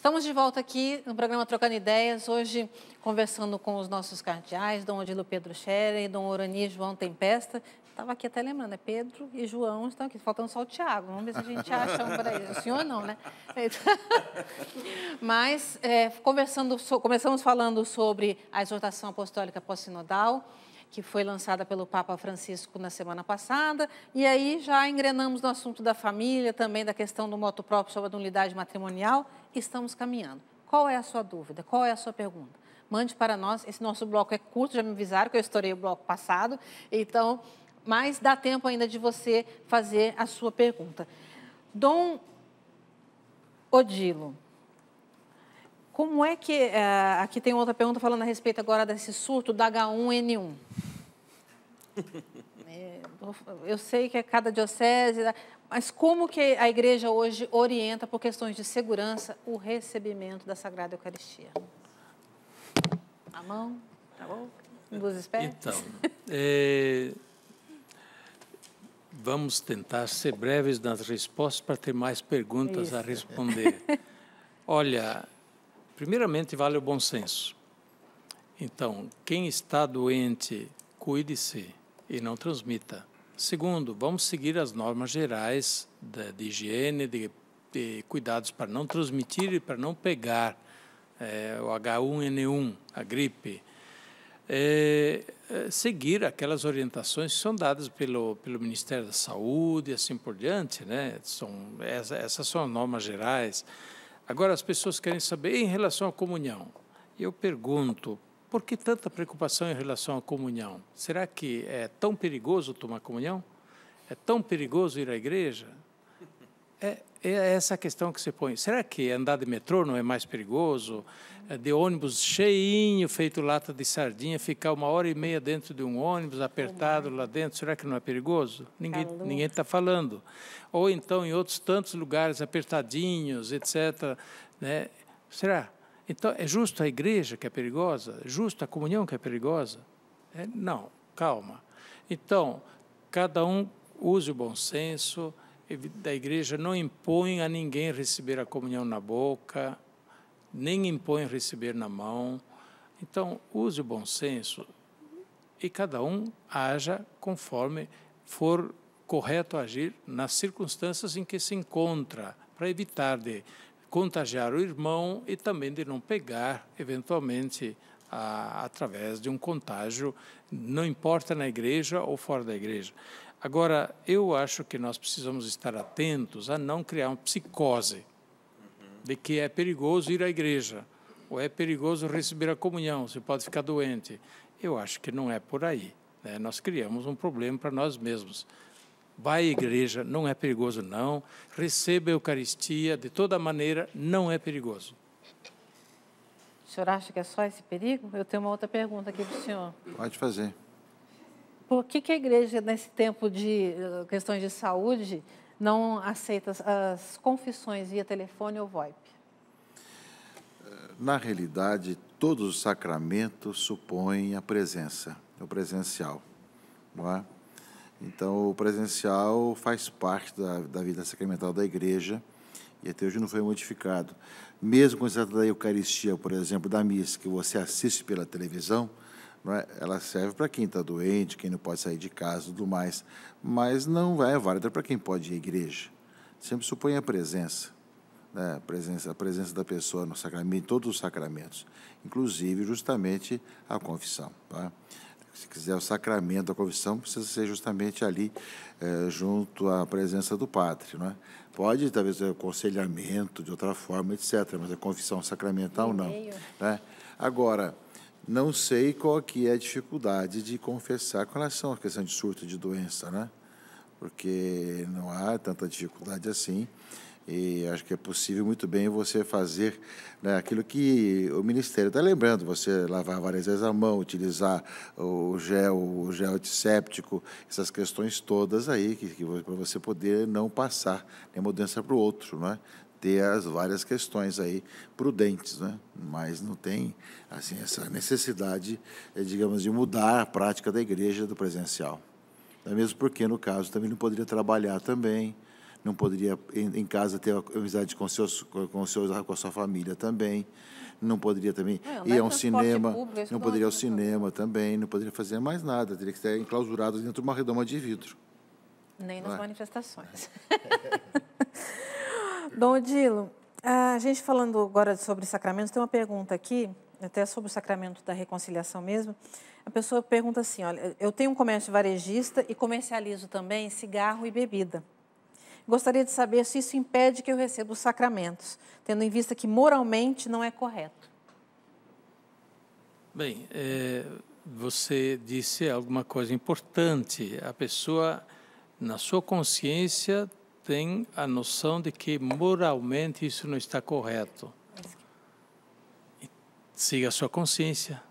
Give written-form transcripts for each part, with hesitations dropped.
Estamos de volta aqui no programa Trocando Ideias, hoje conversando com os nossos cardeais, Dom Odilo Pedro Scherer e Dom Orani João Tempesta. Estava aqui até lembrando, Pedro e João estão aqui, faltando só o Tiago. Vamos ver se a gente acha um para ele. O senhor não, né? Mas começamos falando sobre a exortação apostólica pós-sinodal, que foi lançada pelo Papa Francisco na semana passada, e aí já engrenamos no assunto da família, também da questão do motu proprio sobre a nulidade matrimonial, e estamos caminhando. Qual é a sua dúvida? Qual é a sua pergunta? Mande para nós, esse nosso bloco é curto, já me avisaram que eu estourei o bloco passado, então, mas dá tempo ainda de você fazer a sua pergunta. Dom Odilo, como é que... aqui tem outra pergunta falando a respeito agora desse surto da H1N1. Eu sei que é cada diocese, mas como que a igreja hoje orienta, por questões de segurança, o recebimento da Sagrada Eucaristia? A mão, a boca, duas espécies? Então, vamos tentar ser breves nas respostas para ter mais perguntas a responder. Olha, primeiramente vale o bom senso. Então, quem está doente, cuide-se e não transmita. Segundo, vamos seguir as normas gerais de higiene, de cuidados para não transmitir e para não pegar o H1N1, a gripe. Seguir aquelas orientações que são dadas pelo Ministério da Saúde e assim por diante, né? Essas são as normas gerais. Agora, as pessoas querem saber em relação à comunhão. Eu pergunto, por que tanta preocupação em relação à comunhão? Será que é tão perigoso tomar comunhão? É tão perigoso ir à igreja? É essa a questão que se põe. Será que andar de metrô não é mais perigoso? De ônibus cheinho, feito lata de sardinha, ficar 1h30 dentro de um ônibus, apertado lá dentro, será que não é perigoso? Ninguém está falando. Ou então em outros tantos lugares apertadinhos, etc. Né? Será? Então, é justo a igreja que é perigosa? É justo a comunhão que é perigosa? Não, calma. Então, cada um use o bom senso. A igreja não impõe a ninguém receber a comunhão na boca, nem impõe receber na mão. Então, use o bom senso e cada um haja conforme for correto agir nas circunstâncias em que se encontra, para evitar de contagiar o irmão e também de não pegar, eventualmente, através de um contágio, não importa na igreja ou fora da igreja. Agora, eu acho que nós precisamos estar atentos a não criar uma psicose de que é perigoso ir à igreja, ou é perigoso receber a comunhão, você pode ficar doente. Eu acho que não é por aí, né? Nós criamos um problema para nós mesmos. Vai à igreja, não é perigoso, não. Receba a Eucaristia, de toda maneira, não é perigoso. O senhor acha que é só esse perigo? Eu tenho uma outra pergunta aqui para o senhor. Pode fazer. Por que a igreja, nesse tempo de questões de saúde, não aceita as confissões via telefone ou VoIP? Na realidade, todos os sacramentos supõem a presença, o presencial, não é? Então, o presencial faz parte da vida sacramental da igreja e até hoje não foi modificado. Mesmo quando se trata da Eucaristia, por exemplo, da missa, que você assiste pela televisão, não é? Ela serve para quem está doente, quem não pode sair de casa e tudo mais, mas não é válida para quem pode ir à igreja. Sempre supõe a presença, né? A presença da pessoa no sacramento, em todos os sacramentos, inclusive justamente a confissão, tá? Se quiser o sacramento da confissão, precisa ser justamente ali, junto à presença do padre, não é? Pode, talvez, ter aconselhamento de outra forma, etc., mas a confissão sacramental, não. Né? Agora, não sei qual que é a dificuldade de confessar com relação à questão de surto de doença, né? Porque não há tanta dificuldade assim. E acho que é possível muito bem você fazer, né, aquilo que o Ministério está lembrando, você lavar várias vezes a mão, utilizar o gel antisséptico, essas questões todas aí, para você poder não passar nenhuma doença para o outro, não é? Ter as várias questões aí prudentes, né? Mas não tem assim, essa necessidade, digamos, de mudar a prática da igreja do presencial. Mesmo porque, no caso, também não poderia trabalhar também, não poderia em casa ter amizade com a sua família também, não poderia também ir a um cinema, não poderia ir ao cinema também, não poderia fazer mais nada, teria que estar enclausurado dentro de uma redoma de vidro. Nem nas manifestações. Dom Odilo, a gente falando agora sobre sacramentos, tem uma pergunta aqui, até sobre o sacramento da reconciliação mesmo. A pessoa pergunta assim, olha, eu tenho um comércio varejista e comercializo também cigarro e bebida. Gostaria de saber se isso impede que eu receba os sacramentos, tendo em vista que moralmente não é correto. Bem, você disse alguma coisa importante. A pessoa, na sua consciência, tem a noção de que moralmente isso não está correto. Siga a sua consciência.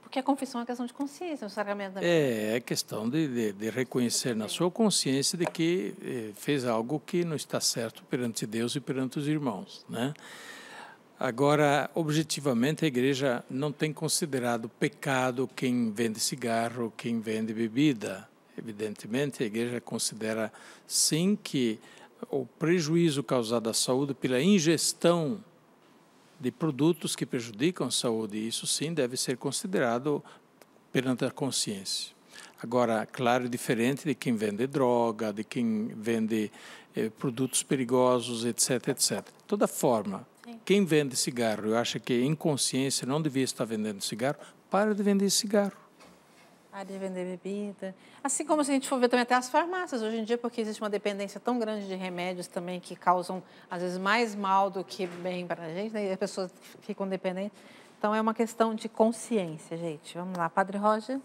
Porque a confissão é questão de consciência, o sacramento também. É questão de reconhecer na sua consciência de que fez algo que não está certo perante Deus e perante os irmãos, né? Agora, objetivamente, a igreja não tem considerado pecado quem vende cigarro, quem vende bebida. Evidentemente, a igreja considera, sim, que o prejuízo causado à saúde pela ingestão de produtos que prejudicam a saúde, isso sim deve ser considerado perante a consciência. Agora, claro, diferente de quem vende droga, de quem vende produtos perigosos, etc, etc. De toda forma, quem vende cigarro, eu acho que em consciência não devia estar vendendo cigarro, para de vender cigarro. Para de vender bebida. Assim como se a gente for ver também até as farmácias hoje em dia, porque existe uma dependência tão grande de remédios também que causam, às vezes, mais mal do que bem para a gente, né? E as pessoas ficam dependentes. Então, é uma questão de consciência, gente. Vamos lá, Padre Roger.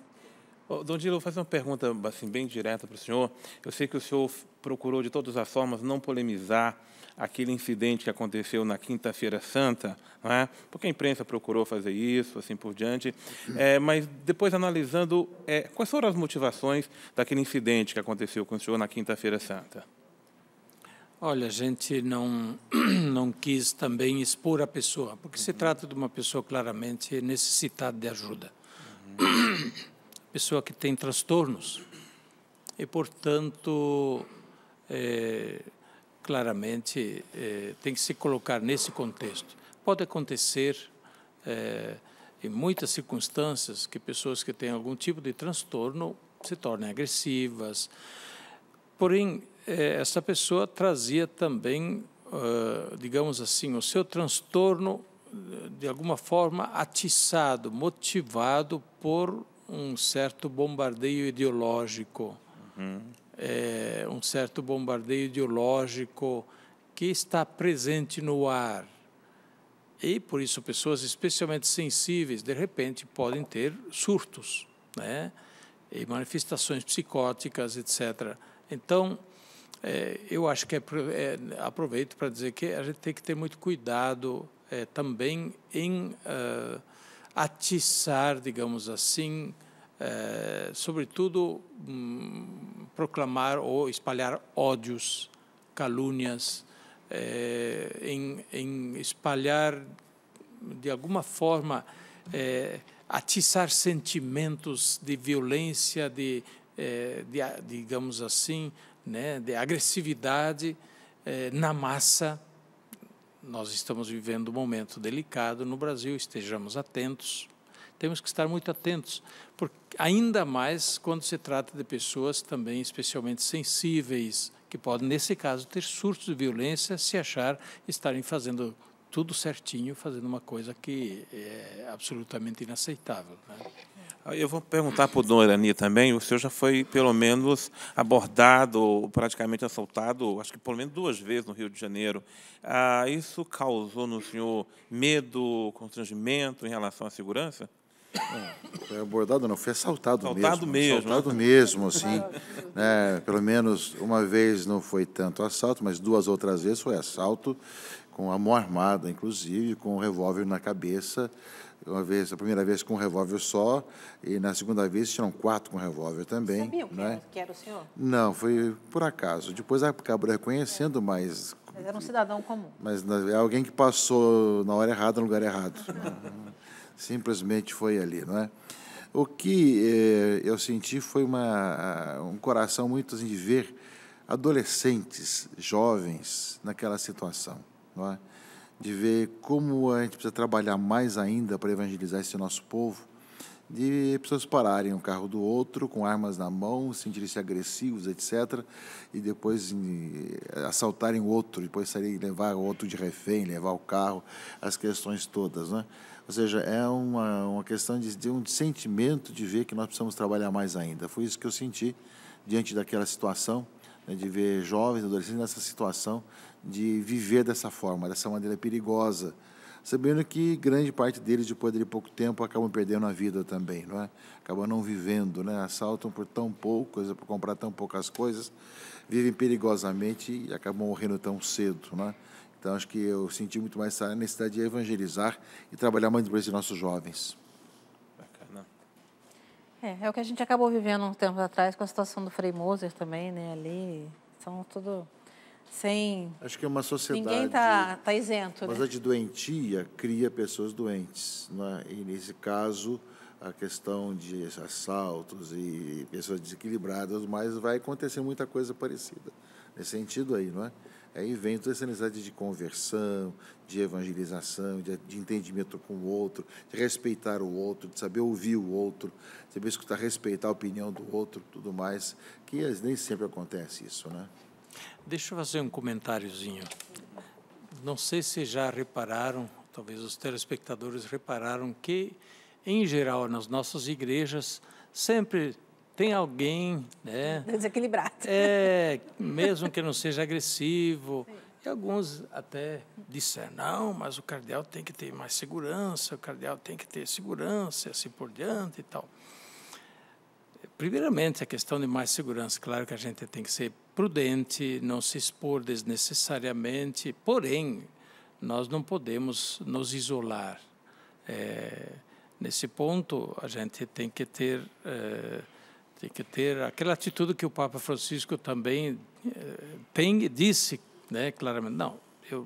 Dom Odilo, eu vou fazer uma pergunta assim, bem direta para o senhor. Eu sei que o senhor procurou, de todas as formas, não polemizar aquele incidente que aconteceu na Quinta-feira Santa, não é? Porque a imprensa procurou fazer isso, assim por diante. Mas, depois, analisando, quais foram as motivações daquele incidente que aconteceu com o senhor na Quinta-feira Santa? Olha, a gente não quis também expor a pessoa, porque se trata de uma pessoa claramente necessitada de ajuda. Pessoa que tem transtornos e, portanto, claramente tem que se colocar nesse contexto. Pode acontecer, em muitas circunstâncias, que pessoas que têm algum tipo de transtorno se tornem agressivas. Porém, essa pessoa trazia também, digamos assim, o seu transtorno, de alguma forma, atiçado, motivado por um certo bombardeio ideológico. Um certo bombardeio ideológico que está presente no ar. E, por isso, pessoas especialmente sensíveis, de repente, podem ter surtos, né? E manifestações psicóticas, etc. Então, eu acho que aproveito para dizer que a gente tem que ter muito cuidado também em atiçar, digamos assim, sobretudo proclamar ou espalhar ódios, calúnias, em espalhar, de alguma forma, atiçar sentimentos de violência, digamos assim, né, de agressividade na massa. Nós estamos vivendo um momento delicado no Brasil, estejamos atentos. Temos que estar muito atentos, porque ainda mais quando se trata de pessoas também especialmente sensíveis, que podem, nesse caso, ter surtos de violência se achar estarem fazendo tudo certinho, fazendo uma coisa que é absolutamente inaceitável, né? Eu vou perguntar para o Dom Irani também, o senhor já foi, pelo menos, abordado, praticamente assaltado, acho que pelo menos 2 vezes no Rio de Janeiro. Isso causou no senhor medo, constrangimento em relação à segurança? Foi abordado, não, foi assaltado mesmo. Assaltado mesmo, assim. Pelo menos uma vez não foi tanto assalto, mas 2 outras vezes foi assalto, com a mão armada, inclusive, com um revólver na cabeça. A primeira vez com um revólver só, e na segunda vez tinham 4 com revólver também. Sabiam né? que era o senhor? Não, foi por acaso. Depois acabou reconhecendo, mas era um cidadão comum. Mas é alguém que passou na hora errada, no lugar errado. Simplesmente foi ali, não é? O que eu senti foi um coração muito assim, de ver adolescentes, jovens, naquela situação, não é? De ver como a gente precisa trabalhar mais ainda para evangelizar esse nosso povo, de pessoas pararem um carro do outro com armas na mão, sentirem-se agressivos, etc., e depois assaltarem o outro, depois saírem, levar o outro de refém, levar o carro, as questões todas, né? Ou seja, é uma questão de um sentimento de ver que nós precisamos trabalhar mais ainda. Foi isso que eu senti diante daquela situação, né, de ver jovens, adolescentes nessa situação, de viver dessa forma, dessa maneira perigosa, sabendo que grande parte deles, depois de pouco tempo, acabam perdendo a vida também, não é? Acabam não vivendo, né? Assaltam por tão pouco, por comprar tão poucas coisas, vivem perigosamente e acabam morrendo tão cedo, não é? Então, acho que eu senti muito mais essa necessidade de evangelizar e trabalhar mais para esses nossos jovens. Bacana. É o que a gente acabou vivendo um tempo atrás com a situação do Frei Moser também, né? Ali, são tudo... Sem... Acho que é uma sociedade... Ninguém está isento, mas né? a de doentia cria pessoas doentes, não é? E, nesse caso, a questão de assaltos e pessoas desequilibradas, mas vai acontecer muita coisa parecida. Nesse sentido aí, não é? Aí vem toda essa necessidade de conversão, de evangelização, de entendimento com o outro, de respeitar o outro, de saber ouvir o outro, de saber escutar, respeitar a opinião do outro, tudo mais, que nem sempre acontece isso, né? Deixa eu fazer um comentáriozinho. Não sei se já repararam, talvez os telespectadores repararam que, em geral, nas nossas igrejas, sempre tem alguém, né? Desequilibrado. Mesmo que não seja agressivo. Sim. E alguns até disseram, não, mas o cardeal tem que ter mais segurança, o cardeal tem que ter segurança, assim por diante e tal. Primeiramente, a questão de mais segurança, claro que a gente tem que ser prudente, não se expor desnecessariamente, porém, nós não podemos nos isolar. Nesse ponto, a gente tem que ter aquela atitude que o Papa Francisco também disse, né, claramente, não,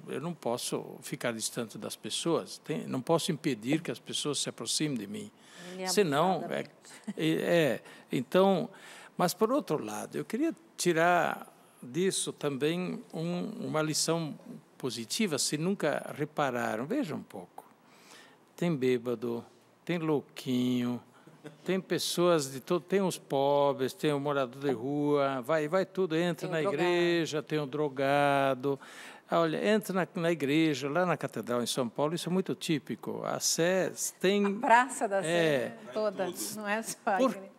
eu não posso ficar distante das pessoas, não posso impedir que as pessoas se aproximem de mim. Senão, então, mas por outro lado, eu queria tirar disso também uma lição positiva, se nunca repararam, vejam um pouco, tem bêbado, tem louquinho, tem pessoas de todo, tem os pobres, tem o morador de rua, vai tudo, entra na igreja, tem o drogado. Olha, entra na igreja, lá na Catedral em São Paulo, isso é muito típico. A Sé tem... A Praça da Sé, toda, não é só a igreja.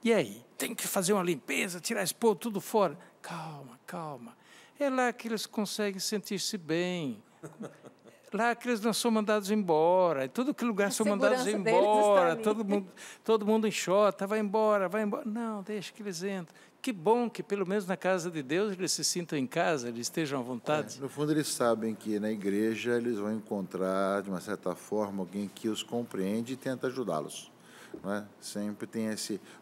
E aí? Tem que fazer uma limpeza, tirar esse povo tudo fora. Calma. É lá que eles conseguem sentir-se bem. Lá que eles não são mandados embora. Em todo que lugar são mandados embora. Todo mundo enxota, vai embora. Não, deixa que eles entrem. Que bom que, pelo menos na casa de Deus, eles se sintam em casa, eles estejam à vontade. No fundo, eles sabem que na igreja eles vão encontrar, de uma certa forma, alguém que os compreende e tenta ajudá-los. Não é? Sempre tem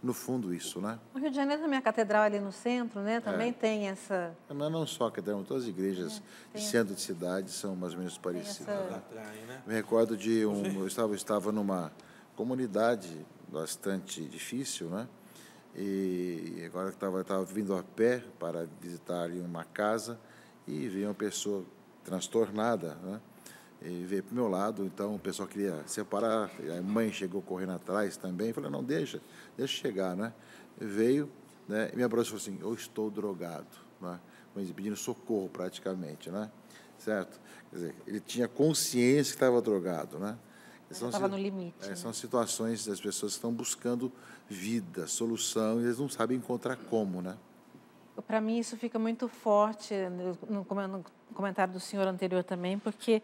no fundo isso, né? No Rio de Janeiro também a catedral ali no centro, né? Também tem essa... Não só a catedral, todas as igrejas de centro de cidade são mais ou menos parecidas. Me recordo eu estava numa comunidade bastante difícil, né? E agora estava vindo a pé para visitar ali uma casa e veio uma pessoa transtornada, né? E veio para o meu lado, então o pessoal queria separar, a mãe chegou correndo atrás também, falei, não, deixa chegar, né? Veio, né? E me abraçou e falou assim, eu estou drogado, né? Pedindo socorro praticamente, né? Certo? Quer dizer, ele tinha consciência que estava drogado, né? Estava no limite. São situações das pessoas que estão buscando vida, solução, e eles não sabem encontrar como, né? Para mim, isso fica muito forte no comentário do senhor anterior também, porque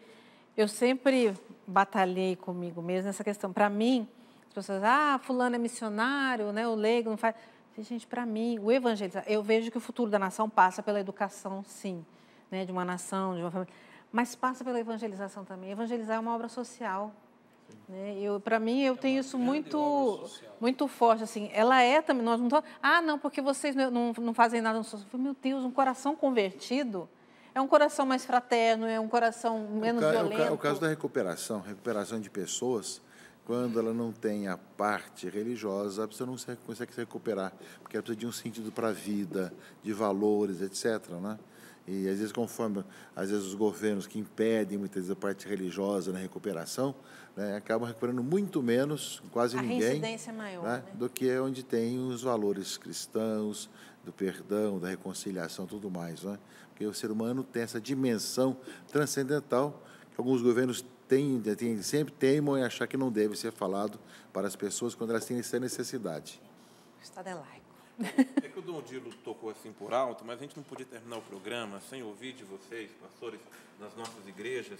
eu sempre batalhei comigo mesmo nessa questão. Para mim, as pessoas, fulano é missionário, né, o leigo não faz... Gente, para mim, o evangelizar, eu vejo que o futuro da nação passa pela educação, sim, né, de uma nação, de uma família, mas passa pela evangelização também. Evangelizar é uma obra social. Né? Para mim, eu tenho isso muito forte. Assim, ela é também, nós não estamos... não, porque vocês não fazem nada no social. Meu Deus, um coração convertido é um coração mais fraterno, é um coração menos violento. É o caso da recuperação de pessoas quando ela não tem a parte religiosa, a pessoa não consegue se recuperar, porque ela precisa de um sentido para a vida, de valores, etc., né? E, às vezes, os governos que impedem, muitas vezes, a parte religiosa na recuperação, né, acabam recuperando muito menos, quase ninguém. A reincidência é maior, né? Do que onde tem os valores cristãos, do perdão, da reconciliação, tudo mais, né? Porque o ser humano tem essa dimensão transcendental que alguns governos sempre teimam em achar que não deve ser falado para as pessoas quando elas têm essa necessidade. O Estado é laico. É que o Dom Odilo tocou assim por alto, mas a gente não podia terminar o programa sem ouvir de vocês, pastores das nossas igrejas,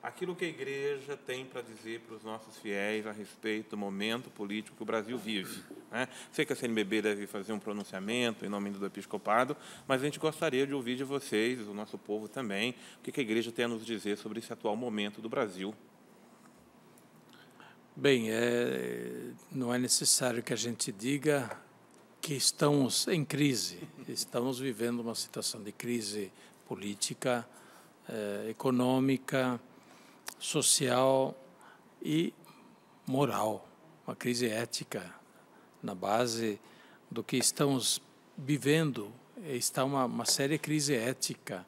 aquilo que a igreja tem para dizer para os nossos fiéis a respeito do momento político que o Brasil vive, né? Sei que a CNBB deve fazer um pronunciamento em nome do episcopado, mas a gente gostaria de ouvir de vocês, do nosso povo também, o que a igreja tem a nos dizer sobre esse atual momento do Brasil. Bem, não é necessário que a gente diga que estamos em crise. Estamos vivendo uma situação de crise política, econômica, social e moral, uma crise ética. Na base do que estamos vivendo está uma séria crise ética.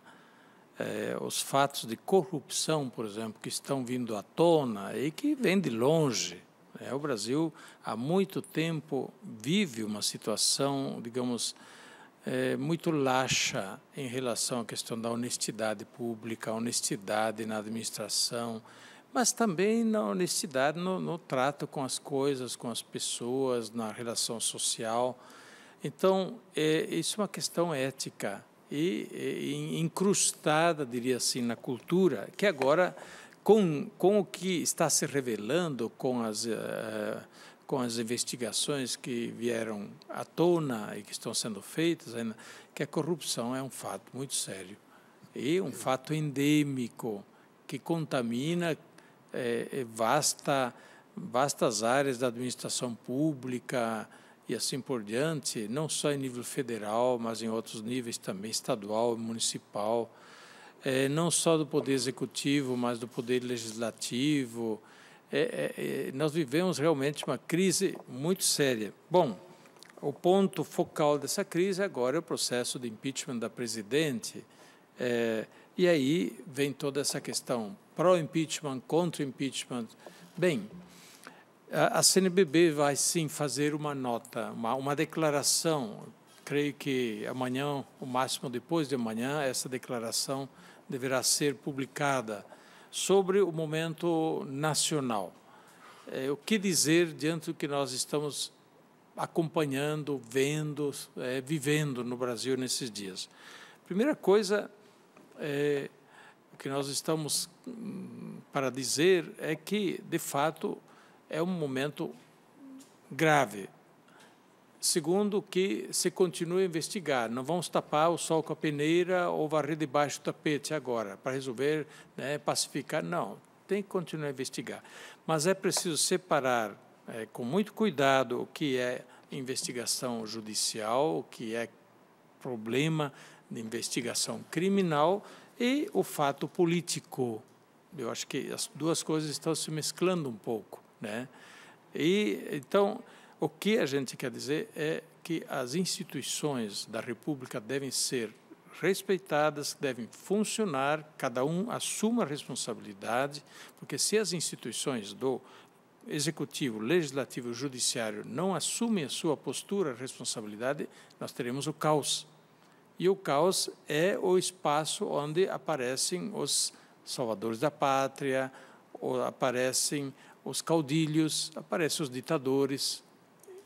Os fatos de corrupção, por exemplo, que estão vindo à tona e que vêm de longe. O Brasil, há muito tempo, vive uma situação, digamos, muito laxa em relação à questão da honestidade pública, a honestidade na administração, mas também na honestidade no trato com as coisas, com as pessoas, na relação social. Então, isso é uma questão ética e incrustada, diria assim, na cultura, que agora, com o que está se revelando, com as investigações que vieram à tona e que estão sendo feitas, que a corrupção é um fato muito sério e um fato endêmico que contamina vastas áreas da administração pública e assim por diante, não só em nível federal, mas em outros níveis também, estadual, municipal, não só do poder executivo, mas do poder legislativo. Nós vivemos realmente uma crise muito séria. Bom, o ponto focal dessa crise agora é o processo de impeachment da presidente, e aí vem toda essa questão pró-impeachment, contra-impeachment. Bem, a CNBB vai sim fazer uma nota, uma declaração, creio que amanhã, o máximo depois de amanhã, essa declaração deverá ser publicada sobre o momento nacional. O que dizer diante do que nós estamos acompanhando, vendo, vivendo no Brasil nesses dias? Primeira coisa, o que nós estamos para dizer é que, de fato, é um momento grave. Segundo, que se continue a investigar. Não vamos tapar o sol com a peneira ou varrer debaixo do tapete agora, para resolver, pacificar. Não, tem que continuar a investigar. Mas é preciso separar com muito cuidado o que é investigação judicial, o que é problema de investigação criminal e o fato político. Eu acho que as duas coisas estão se mesclando um pouco, né? E, então, o que a gente quer dizer é que as instituições da República devem ser respeitadas, devem funcionar, cada um assuma a responsabilidade, porque se as instituições do Executivo, Legislativo e Judiciário não assumem a sua postura, a responsabilidade, nós teremos o caos. E o caos é o espaço onde aparecem os salvadores da pátria, ou aparecem os caudilhos, aparecem os ditadores,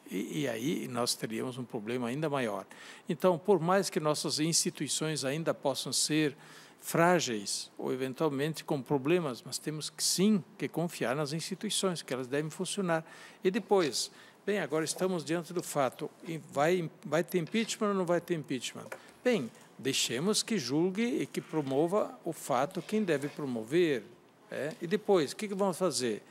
e aí nós teríamos um problema ainda maior. Então, por mais que nossas instituições ainda possam ser frágeis ou eventualmente com problemas, mas temos que, sim, que confiar nas instituições, que elas devem funcionar. E depois, bem, agora estamos diante do fato, vai ter impeachment ou não vai ter impeachment? Bem, deixemos que julgue e que promova o fato quem deve promover. E depois, o que vamos fazer?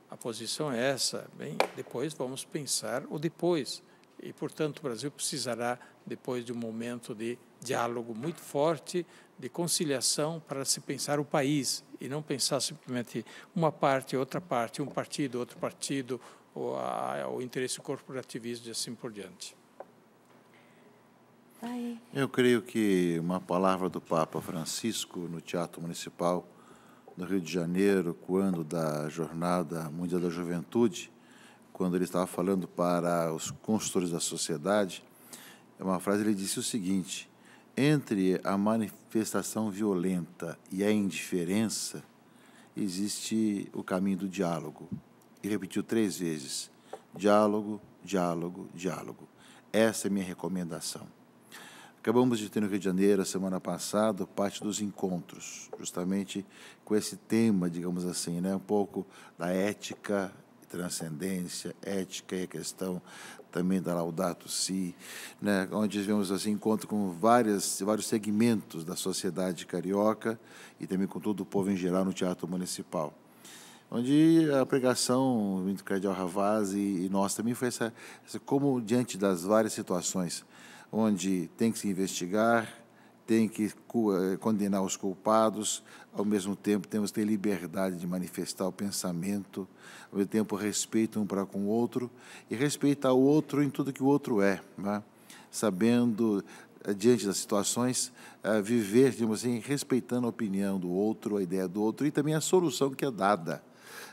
A posição é essa. Bem, depois vamos pensar o depois. E, portanto, o Brasil precisará, depois de um momento de diálogo muito forte, de conciliação para se pensar o país e não pensar simplesmente uma parte, outra parte, um partido, outro partido, ou o interesse corporativismo e assim por diante. Eu creio que uma palavra do Papa Francisco no Teatro Municipal no Rio de Janeiro, quando da Jornada Mundial da Juventude, quando ele estava falando para os construtores da sociedade, é uma frase, ele disse o seguinte: entre a manifestação violenta e a indiferença, existe o caminho do diálogo. E repetiu 3 vezes: diálogo, diálogo, diálogo. Essa é a minha recomendação. Acabamos de ter no Rio de Janeiro, a semana passada, parte dos encontros, justamente com esse tema, digamos assim, né? Um pouco da ética, transcendência, ética e a questão também da Laudato Si, né? Onde tivemos assim, encontro com vários segmentos da sociedade carioca e também com todo o povo em geral no Teatro Municipal. Onde a pregação do Cardeal Ravazzi e nós também foi essa como diante das várias situações, onde tem que se investigar, tem que condenar os culpados, ao mesmo tempo temos que ter liberdade de manifestar o pensamento, ao mesmo tempo respeito um para com o outro e respeitar o outro em tudo que o outro é, né? Sabendo, diante das situações, viver, digamos assim, respeitando a opinião do outro, a ideia do outro e também a solução que é dada.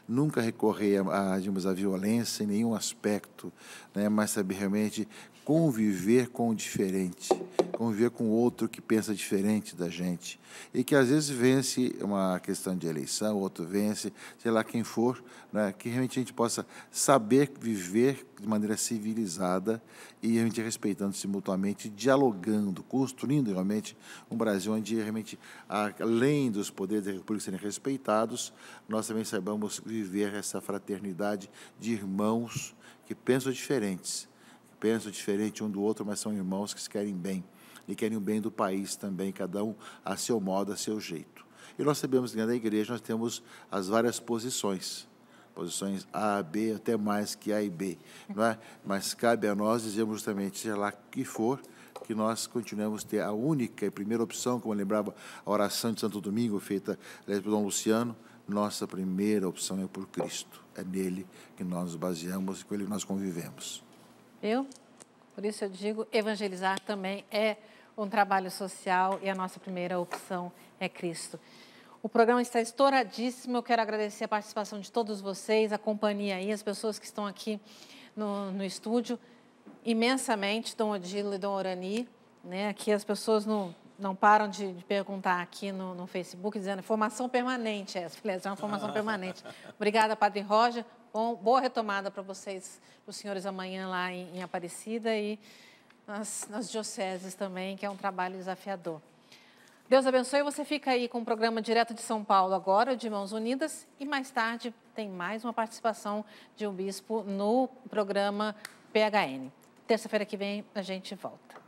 Nunca recorrer digamos, à violência em nenhum aspecto, né? Mas saber realmente conviver com o diferente, conviver com o outro que pensa diferente da gente e que às vezes vence uma questão de eleição, outro vence, sei lá quem for, né? Que realmente a gente possa saber viver de maneira civilizada e realmente respeitando-se mutuamente, dialogando, construindo realmente um Brasil onde realmente, além dos poderes da República serem respeitados, nós também saibamos viver essa fraternidade de irmãos que pensam diferentes um do outro, mas são irmãos que se querem bem e querem o bem do país também, cada um a seu modo, a seu jeito. E nós sabemos que dentro da igreja nós temos as várias posições posições A, B, até mais que A e B, não é? Mas cabe a nós dizermos justamente, seja lá que for, que nós continuemos a ter a única e primeira opção, como eu lembrava a oração de Santo Domingo, feita por Dom Luciano, nossa primeira opção é por Cristo, é nele que nós nos baseamos e com ele nós convivemos. Por isso eu digo, evangelizar também é um trabalho social e a nossa primeira opção é Cristo. O programa está estouradíssimo, eu quero agradecer a participação de todos vocês, a companhia aí, as pessoas que estão aqui no estúdio, imensamente, Dom Odilo e Dom Orani, né? Aqui as pessoas não param de perguntar aqui no Facebook, dizendo formação permanente, é uma formação permanente. Obrigada, Padre Roger. Boa retomada para vocês, os senhores, amanhã lá em Aparecida e nas dioceses também, que é um trabalho desafiador. Deus abençoe. Você fica aí com o programa direto de São Paulo agora, de Mãos Unidas, e mais tarde tem mais uma participação de um bispo no programa PHN. Terça-feira que vem a gente volta.